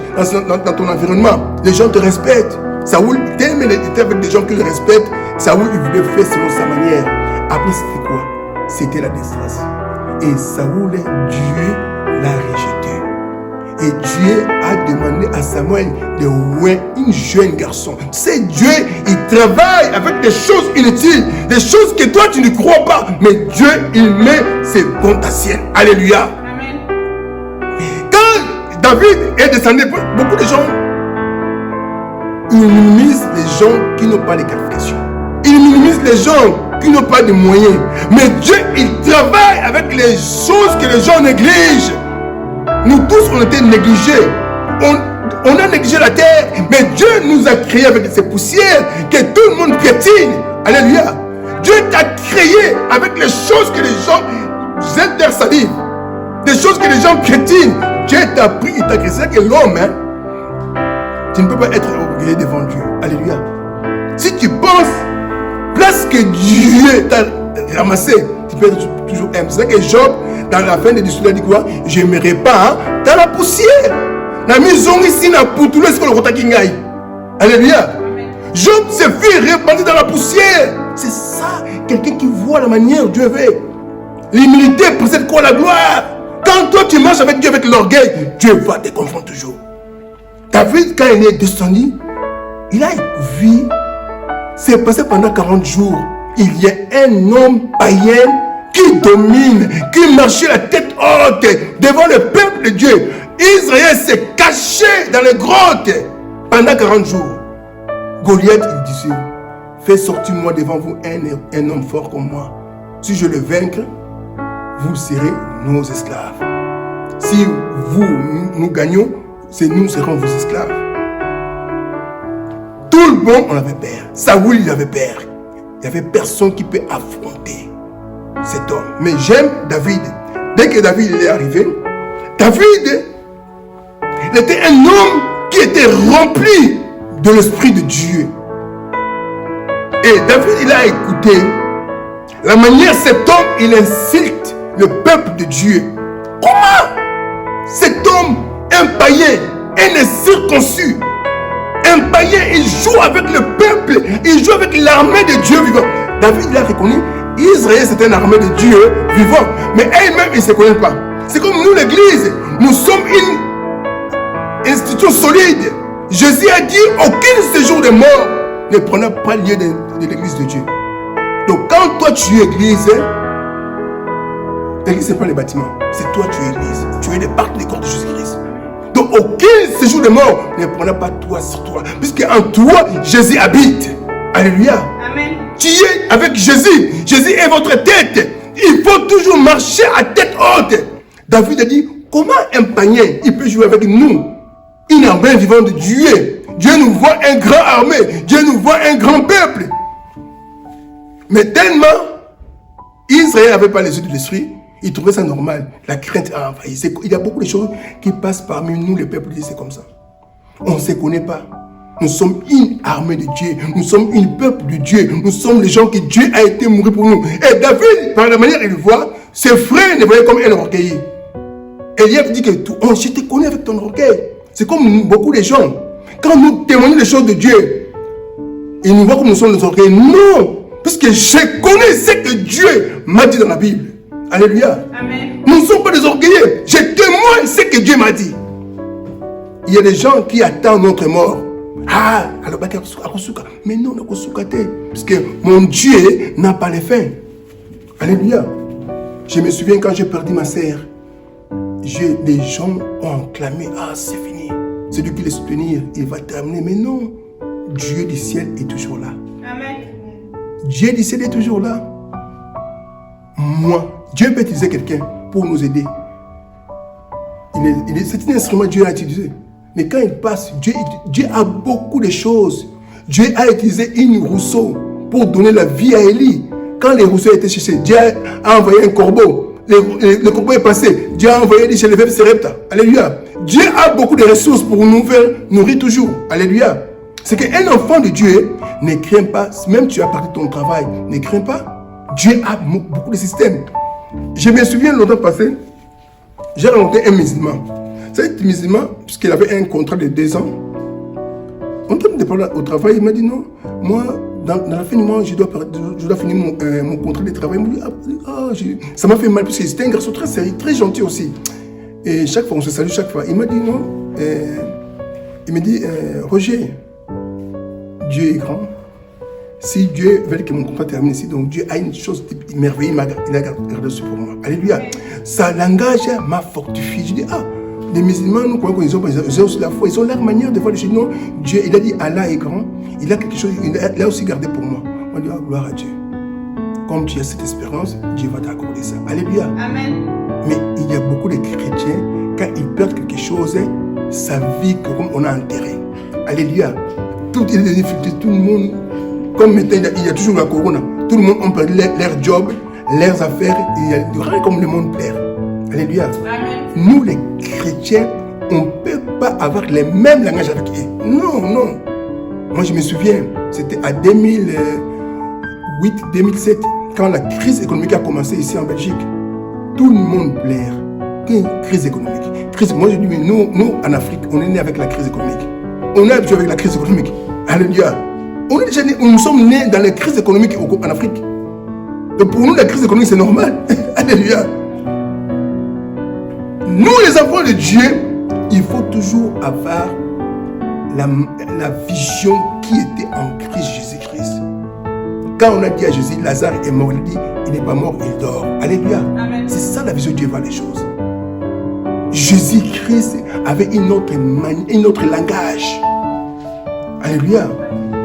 dans ton environnement. Les gens te respectent. Saoul, tellement il était avec des gens qui le respectent. Saoul, il voulait faire selon sa manière. Après, c'était quoi? C'était la détresse. Et Saoul, Dieu l'a rejeté. Et Dieu a demandé à Samuel de voir un jeune garçon. C'est Dieu, il travaille avec des choses inutiles, des choses que toi tu ne crois pas. Mais Dieu, il met ses comptes à ciel. Alléluia. Amen. Quand David est descendu, beaucoup de gens, ils minimisent les gens qui n'ont pas les qualifications. Ils minimisent les gens qui n'ont pas de moyens. Mais Dieu, il travaille avec les choses que les gens négligent. Nous tous, on était négligés. On a négligé la terre. Mais Dieu nous a créés avec ces poussières que tout le monde piétine. Alléluia. Dieu t'a créé avec les choses que les gens jettent leur salive. Des choses que les gens piétinent. Dieu t'a pris, il t'a créé. C'est que l'homme, tu ne peux pas être orgueilleux devant Dieu. Alléluia. Si tu penses, place que Dieu t'a ramassé, tu peux être toujours humble. C'est que Job, dans la fin de l'histoire, il dit quoi? Je ne m'aimerais pas dans la poussière. La maison ici n'a pas tout le monde. Alléluia. Job se fait répandre dans la poussière. C'est ça, quelqu'un qui voit la manière dont Dieu veut. L'humilité précède quoi? La gloire. Quand toi tu marches avec Dieu avec l'orgueil, Dieu va te confronter toujours. David, quand il est descendu, il a vu, c'est passé pendant 40 jours. Il y a un homme païen qui domine, qui marchait la tête haute devant le peuple de Dieu. Israël s'est caché dans les grottes pendant 40 jours. Goliath, il disait, fais sortir moi devant vous un homme fort comme moi. Si je le vaincre, vous serez nos esclaves. Si nous gagnons, nous serons vos esclaves. Tout le monde, on avait peur. Saoul, il avait peur. Il n'y avait personne qui peut affronter cet homme. Mais j'aime David. Dès que David est arrivé, David, il était un homme qui était rempli de l'Esprit de Dieu. Et David, il a écouté la manière cet homme, il insulte le peuple de Dieu. Comment cet homme, un païen, un incirconcis, un païen, il joue avec le peuple, il joue avec l'armée de Dieu vivant. David, il a reconnu, Israël, c'est une armée de Dieu vivant. Mais elle-même, il ne se connaît pas. C'est comme nous, l'église, nous sommes une institution solide. Jésus a dit, aucun séjour de mort ne prendra pas lieu de l'église de Dieu. Donc, quand toi, tu es église, l'église, ce n'est pas les bâtiments. C'est toi, tu es église. Tu es des parties des corps de Jésus-Christ. Donc, aucun séjour de mort ne prendra pas toi sur toi. Puisque en toi, Jésus habite. Alléluia. Amen. Tu es avec Jésus. Jésus est votre tête. Il faut toujours marcher à tête haute. David a dit, Comment un païen, il peut jouer avec nous? Une armée vivante de Dieu. Dieu nous voit un grand armée. Dieu nous voit un grand peuple. Mais tellement, Israël n'avait pas les yeux de l'esprit, il trouvait ça normal. La crainte a envahi. Il y a beaucoup de choses qui passent parmi nous, les peuples, c'est comme ça. On ne se connaît pas. Nous sommes une armée de Dieu. Nous sommes une peuple de Dieu. Nous sommes les gens que Dieu a été mourir pour nous. Et David, par la manière dont il voit, ses frères le voyaient comme un orgueilleux. Eliab dit que je te connais avec ton orgueil. C'est comme beaucoup de gens. Quand nous témoignons des choses de Dieu, ils nous voient comme nous sommes des orgueilleux. Non! Parce que je connais ce que Dieu m'a dit dans la Bible. Alléluia. Amen. Nous ne sommes pas des orgueilleux. Je témoigne ce que Dieu m'a dit. Il y a des gens qui attendent notre mort. Ah, alors, mais non, parce que mon Dieu n'a pas les fins. Alléluia. Je me souviens quand j'ai perdu ma sœur, les gens ont clamé, ah, c'est fini. C'est lui qui les soutenir, il va terminer. Mais non, Dieu du ciel est toujours là. Amen. Dieu du ciel est toujours là. Moi, Dieu peut utiliser quelqu'un pour nous aider. C'est un instrument que Dieu a utilisé. Mais quand il passe, Dieu a beaucoup de choses. Dieu a utilisé une Rousseau pour donner la vie à Élie. Quand les Rousseaux étaient cherchés, Dieu a envoyé un corbeau. Le corbeau est passé. Dieu a envoyé Élie chez les veuves Sérepta. Alléluia. Dieu a beaucoup de ressources pour nous faire nourrir toujours. Alléluia. C'est qu'un enfant de Dieu ne craint pas, même si tu as parti de ton travail, ne craint pas. Dieu a beaucoup de systèmes. Je me souviens longtemps passé, j'ai rencontré un musulman. Cet musulman, puisqu'il avait un contrat de 2 ans, en train de parler au travail, il m'a dit non, moi, dans la fin du mois, je dois finir mon contrat de travail. Il m'a dit, ça m'a fait mal, parce que c'était un garçon très sérieux, très gentil aussi. Et chaque fois, on se salue chaque fois. Il m'a dit non, il m'a dit, Roger, Dieu est grand. Si Dieu veut que mon contrat termine ici, donc Dieu a une chose merveilleuse, il a gardé ça pour moi. Alléluia. Sa langage m'a fortifié. Je dis, les musulmans, nous croyons qu'ils ont aussi la foi, ils ont leur manière de voir les choses. Non, Dieu, il a dit, Allah est grand, il a quelque chose, il a aussi gardé pour moi. On dit, gloire à Dieu. Comme tu as cette espérance, Dieu va t'accorder ça. Alléluia. Amen. Mais il y a beaucoup de chrétiens, quand ils perdent quelque chose, sa vie, comme on a enterré. Alléluia. Tout est des difficultés, tout le monde. Comme maintenant, il y a toujours la corona. Tout le monde a perdu leur job, leurs affaires. Il y a rien comme le monde perd. Alléluia. Amen. Nous, les chrétiens, on ne peut pas avoir les mêmes langages avec eux. Non, non. Moi, je me souviens, c'était à 2008, 2007, quand la crise économique a commencé ici en Belgique. Tout le monde pleure. Quelle crise économique? Moi, je dis, mais nous, en Afrique, on est né avec la crise économique. On est habitué avec la crise économique. Alléluia. Nous sommes nés dans la crise économique en Afrique. Et pour nous, la crise économique, c'est normal. Alléluia. Nous, les enfants de Dieu, il faut toujours avoir la vision qui était en Christ Jésus-Christ. Quand on a dit à Jésus, Lazare est mort, il dit, il n'est pas mort, il dort. Alléluia. C'est ça la vision de Dieu voit les choses. Jésus-Christ avait une autre langage. Alléluia.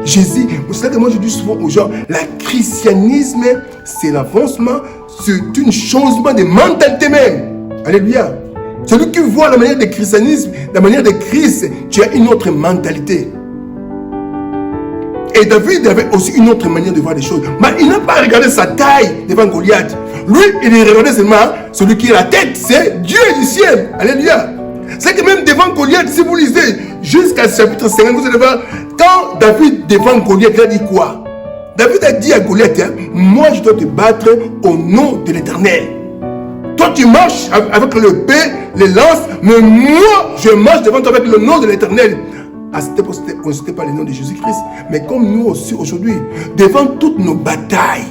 Jésus, c'est ça que moi je dis souvent aux gens, le christianisme, c'est l'avancement, c'est un changement de mentalité même. Alléluia. Celui qui voit la manière de christianisme, la manière de Christ, tu as une autre mentalité. Et David avait aussi une autre manière de voir les choses. Mais il n'a pas regardé sa taille devant Goliath. Lui, il regardait seulement celui qui est la tête, c'est Dieu du ciel. Alléluia. C'est que même devant Goliath, si vous lisez jusqu'à chapitre 50, vous allez voir, quand David devant Goliath, il a dit quoi? David a dit à Goliath, moi je dois te battre au nom de l'Éternel. Toi tu marches avec le paix, les lances, mais moi je marche devant toi avec le nom de l'Éternel. À cette époque, on ne citait pas le nom de Jésus-Christ, mais comme nous aussi aujourd'hui, devant toutes nos batailles,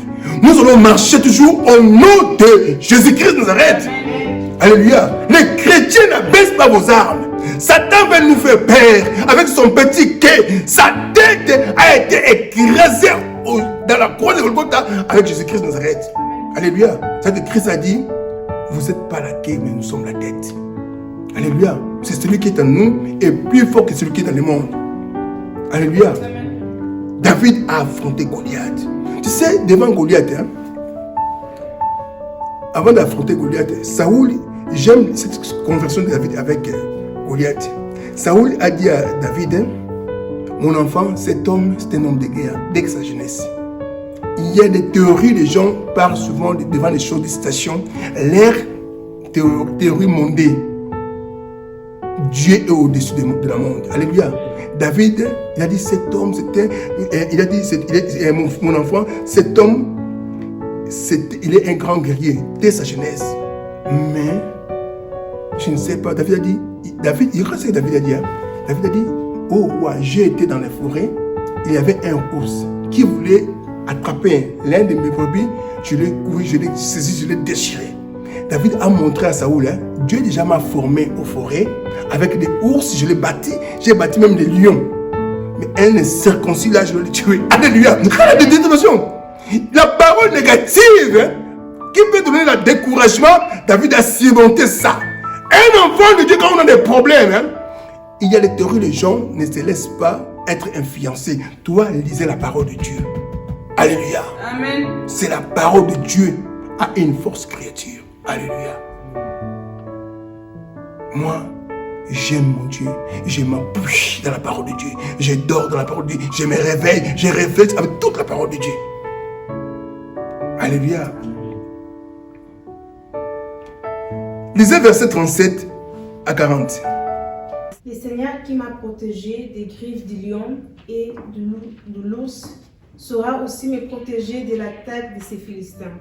nous allons marcher toujours au nom de Jésus-Christ de Nazareth. Alléluia. Les chrétiens n'abaissent pas vos armes. Satan veut nous faire peur avec son petit quai. Sa tête a été écrasée dans la croix de Golgotha avec Jésus-Christ de Nazareth. Alléluia. C'est que Christ a dit, vous n'êtes pas la quai, mais nous sommes la tête. Alléluia. C'est celui qui est en nous et plus fort que celui qui est dans le monde. Alléluia. David a affronté Goliath. Tu sais, devant Goliath, avant d'affronter Goliath, Saoul, J'aime cette conversation de David avec Goliath. Saoul a dit à David, hein, mon enfant, cet homme, c'est un homme de guerre, dès que sa jeunesse. Il y a des théories, les gens parlent souvent devant les choses, des citations. L'air théorie mondée. Dieu est au-dessus de la monde. Alléluia. David, il a dit cet homme, mon enfant, cet homme, il est un grand guerrier dès sa jeunesse. Mais, je ne sais pas, David a dit, il regarde ce que David a dit. Hein. David a dit, oh roi, j'ai été dans la forêt, il y avait un ours qui voulait attraper l'un de mes brebis, je l'ai saisi, je l'ai déchiré. David a montré à Saoul, hein, Dieu déjà m'a formé aux forêts, avec des ours, je l'ai bâti, j'ai bâti même des lions. Mais un circoncis là, je l'ai tué. Alléluia. La parole négative, hein, qui peut donner le découragement, David a surmonté ça. Un enfant de Dieu, quand on a des problèmes, hein, il y a des théories, les gens ne se laissent pas être influencés. Toi, lisez la parole de Dieu. Alléluia. Amen. C'est la parole de Dieu a une force créature. Alléluia. Moi, j'aime mon Dieu. Je m'appuie dans la parole de Dieu. Je dors dans la parole de Dieu. Je me réveille. Je réveille avec toute la parole de Dieu. Alléluia. Lisez verset 37 à 40. Le Seigneur qui m'a protégé des griffes du lion et de l'ours saura aussi me protéger de l'attaque de ces Philistins.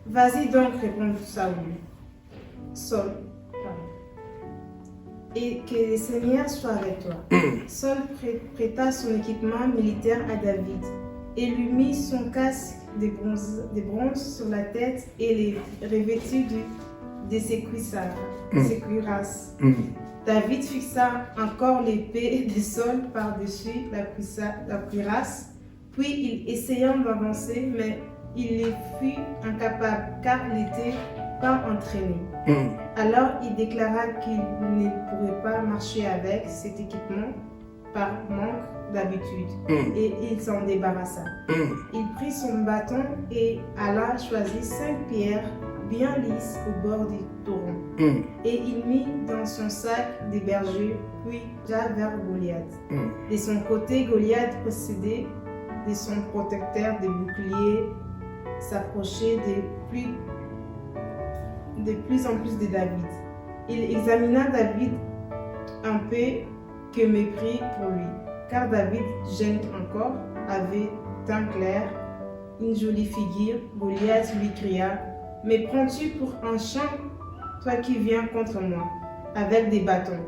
Vas-y donc, répond Saul. Et que le Seigneur soit avec toi. Saul prêta son équipement militaire à David et lui mit son casque de bronze sur la tête et les revêtit de ses cuirasses. David fixa encore l'épée de Saul par-dessus la cuirasse, puis il essaya d'avancer, mais il y fut incapable car il n'était pas entraîné. Alors il déclara qu'il ne pourrait pas marcher avec cet équipement par manque d'habitude et il s'en débarrassa. Il prit son bâton et alla choisir 5 pierres bien lisses au bord du torrent et il mit dans son sac des bergers puis ja vers Goliath. De son côté, Goliath précédé de son protecteur de bouclier s'approchait de plus en plus de David. Il examina David un peu que mépris pour lui, car David, jeune encore, avait teint clair, une jolie figure. Goliath lui cria, « Me prends-tu pour un champ, toi qui viens contre moi, avec des bâtons?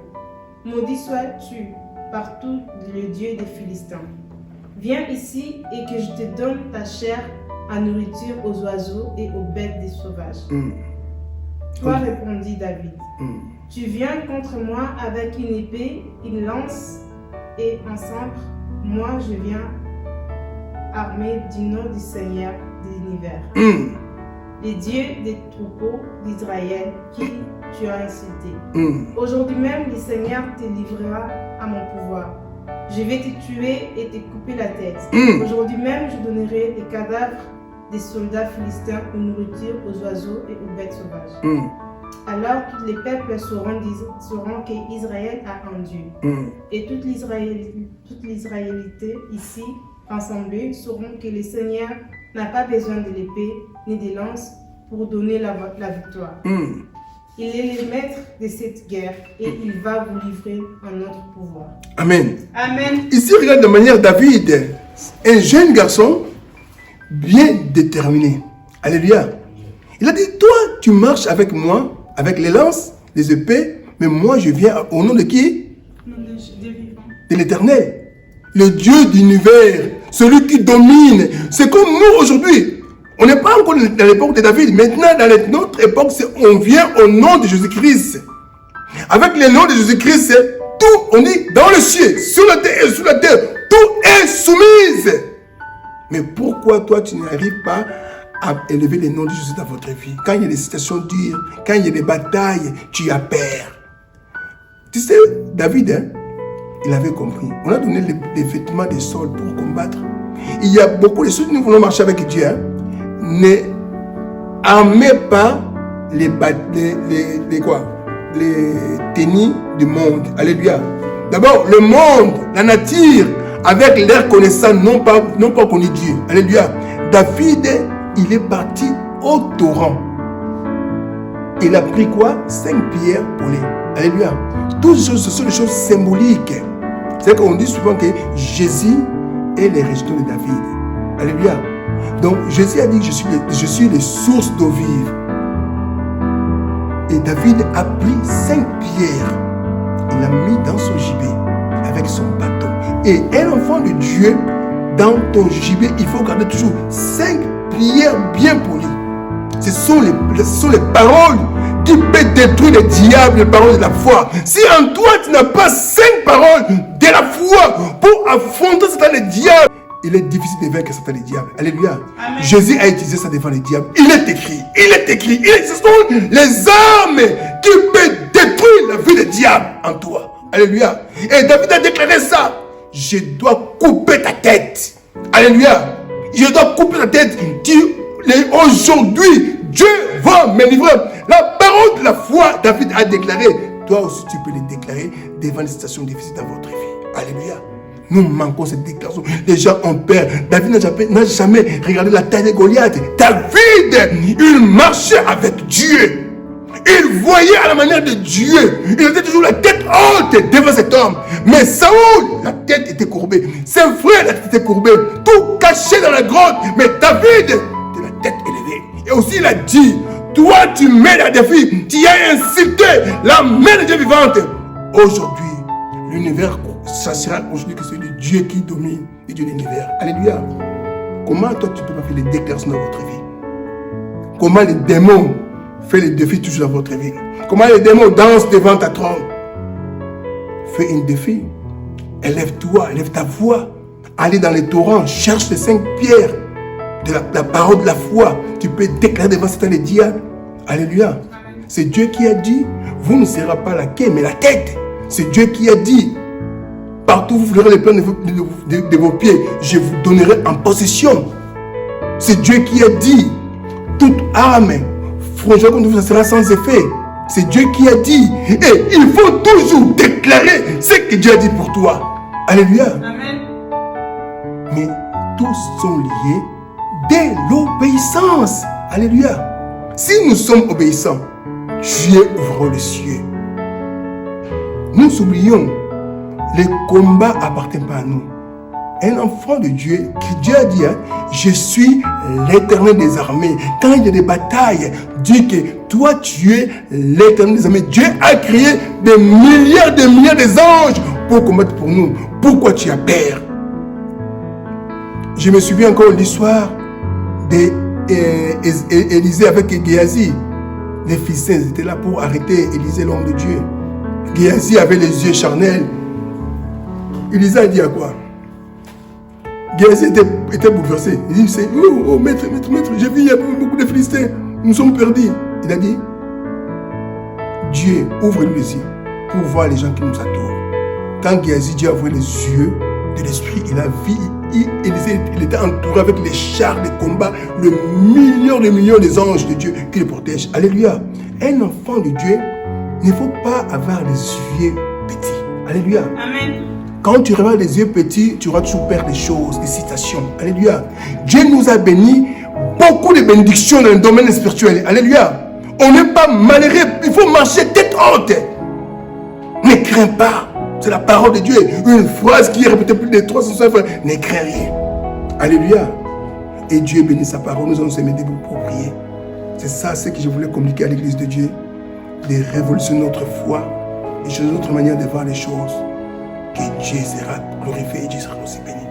Maudit sois-tu partout le Dieu des Philistins. Viens ici et que je te donne ta chair à nourriture aux oiseaux et aux bêtes des sauvages. » Toi, répondit David, tu viens contre moi avec une épée, une lance et un sabre. Moi, je viens armé du nom du Seigneur de l'univers, les dieux des troupeaux d'Israël qui tu as insulté. Aujourd'hui même, le Seigneur te livrera à mon pouvoir. Je vais te tuer et te couper la tête. Aujourd'hui même, je donnerai les cadavres des soldats philistins une nourriture aux oiseaux et aux bêtes sauvages. Alors tous les peuples sauront qu'Israël a un Dieu. Et toute l'Israélité ici rassemblée sauront que le Seigneur n'a pas besoin de l'épée ni des lances pour donner la victoire. Il est le maître de cette guerre et il va vous livrer en notre pouvoir. Amen. Amen. Ici, regarde de manière David, un jeune garçon bien déterminé. Alléluia. Il a dit, toi, tu marches avec moi, avec les lances, les épées, mais moi, je viens au nom de qui? De l'Éternel. Le Dieu d'univers, celui qui domine. C'est comme nous aujourd'hui. On n'est pas encore dans l'époque de David. Maintenant, dans notre époque, on vient au nom de Jésus-Christ. Avec le nom de Jésus-Christ, tout, on dit, dans le ciel, sur la terre et sous la terre, tout est soumise. Mais pourquoi toi, tu n'arrives pas à élever le nom de Jésus dans votre vie? Quand il y a des situations dures, quand il y a des batailles, tu as peur. Tu sais, David, hein, il avait compris. On a donné les vêtements de Saul pour combattre. Il y a beaucoup de choses, nous voulons marcher avec Dieu. Hein. Ne armez pas les tennis du monde. Alléluia. D'abord, le monde, la nature, avec leur connaissance, n'ont pas connu Dieu. Alléluia. David, il est parti au torrent. Il a pris quoi? 5 pierres polie. Alléluia. Toutes ces choses, ce sont des choses symboliques. C'est qu'on dit souvent que Jésus est le rejeton de David. Alléluia. Donc Jésus a dit que je suis les sources d'eau vive. Et David a pris 5 pierres. Il a mis dans son gibet avec son bâton. Et un enfant de Dieu, dans ton gibet, il faut garder toujours 5 pierres bien polies. Ce sont les paroles qui peuvent détruire le diable, les paroles de la foi. Si en toi tu n'as pas 5 paroles de la foi pour affronter Satan le diable, il est difficile de vaincre Satan le diable. Alléluia. Amen. Jésus a utilisé ça devant le diable. Il est écrit. Ce sont les armes qui peuvent détruire la vie du diable en toi. Alléluia. Et David a déclaré ça. Je dois couper ta tête. Alléluia. Je dois couper ta tête. Aujourd'hui, Dieu va me livrer. La parole de la foi, David a déclaré. Toi aussi, tu peux les déclarer devant les situations difficiles dans votre vie. Alléluia. Nous manquons cette déclaration. Les gens ont peur. David n'a jamais regardé la taille de Goliath. David, il marchait avec Dieu. Il voyait à la manière de Dieu. Il était toujours la tête haute devant cet homme. Mais Saoul, la tête était courbée. Ses frères, la tête était courbée. Tout caché dans la grotte. Mais David, de la tête élevée. Et aussi il a dit, toi tu mets à défi. Tu as insulté la main de Dieu vivante. Aujourd'hui, l'univers sachera aujourd'hui que c'est le Dieu qui domine, le Dieu de l'univers. Alléluia. Comment toi tu peux pas faire les déclarations dans votre vie? Comment les démons font les défis toujours dans votre vie? Comment les démons dansent devant ta trône? Fais un défi. Élève-toi, élève ta voix. Allez dans les torrents, cherche les 5 pierres de la parole de la foi. Tu peux déclarer devant Satan le diable. Alléluia. C'est Dieu qui a dit, vous ne serez pas la queue, mais la tête. C'est Dieu qui a dit, partout où vous verrez les plans de vos pieds, je vous donnerai en possession. C'est Dieu qui a dit, toute arme franchement contre vous, ça sera sans effet. C'est Dieu qui a dit. Et il faut toujours déclarer ce que Dieu a dit pour toi. Alléluia. Amen. Mais tous sont liés dès l'obéissance. Alléluia. Si nous sommes obéissants, Dieu ouvre les cieux. Nous oublions, les combats appartiennent pas à nous. Un enfant de Dieu, Dieu a dit, je suis l'éternel des armées. Quand il y a des batailles, Dieu que toi tu es l'éternel des armées. Dieu a créé des milliards d'anges pour combattre pour nous. Pourquoi tu as peur? Je me souviens encore de l'histoire d'Élisée avec Géasi. Les Philistins étaient là pour arrêter Élisée, l'homme de Dieu. Géasi avait les yeux charnels. Élisée a dit à quoi? Géasi était bouleversé. Il dit, oh maître, j'ai vu il y a beaucoup de Philistins. Nous sommes perdus. Il a dit, Dieu, ouvre-nous les yeux pour voir les gens qui nous entourent. Quand Géasi, Dieu a ouvert les yeux de l'esprit, il a vu, il était entouré avec les chars de combat, le million des anges de Dieu qui le protègent. Alléluia. Un enfant de Dieu, il ne faut pas avoir les yeux petits. Alléluia. Amen. Quand tu regardes les yeux petits, tu auras toujours peur des choses, des citations. Alléluia. Dieu nous a bénis beaucoup de bénédictions dans le domaine spirituel. Alléluia. On n'est pas malheureux. Il faut marcher tête haute. Ne crains pas. C'est la parole de Dieu. Une phrase qui est répétée plus de 300 fois. Ne crains rien. Alléluia. Et Dieu bénit sa parole. Nous allons se mettre pour prier. C'est ça ce que je voulais communiquer à l'église de Dieu. De révolutionner notre foi et changer notre manière de voir les choses. Que Dieu sera glorifié et Dieu sera aussi béni.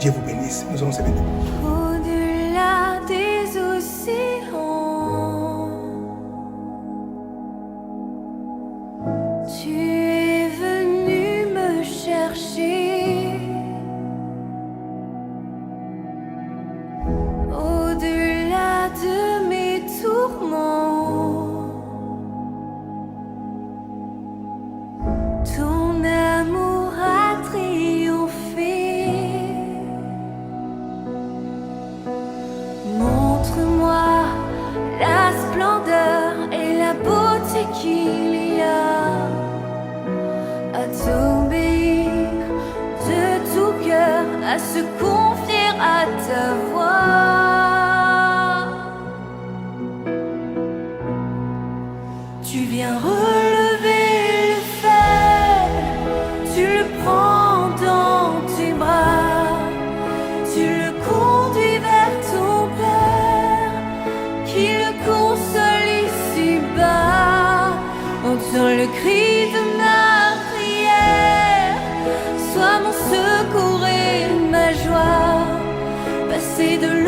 Dieu vous bénisse. Nous allons se mettre. Au-delà des océans, tu es venu me chercher. Au-delà de mes tourments, ton amour a triomphé. Montre-moi la splendeur c'est de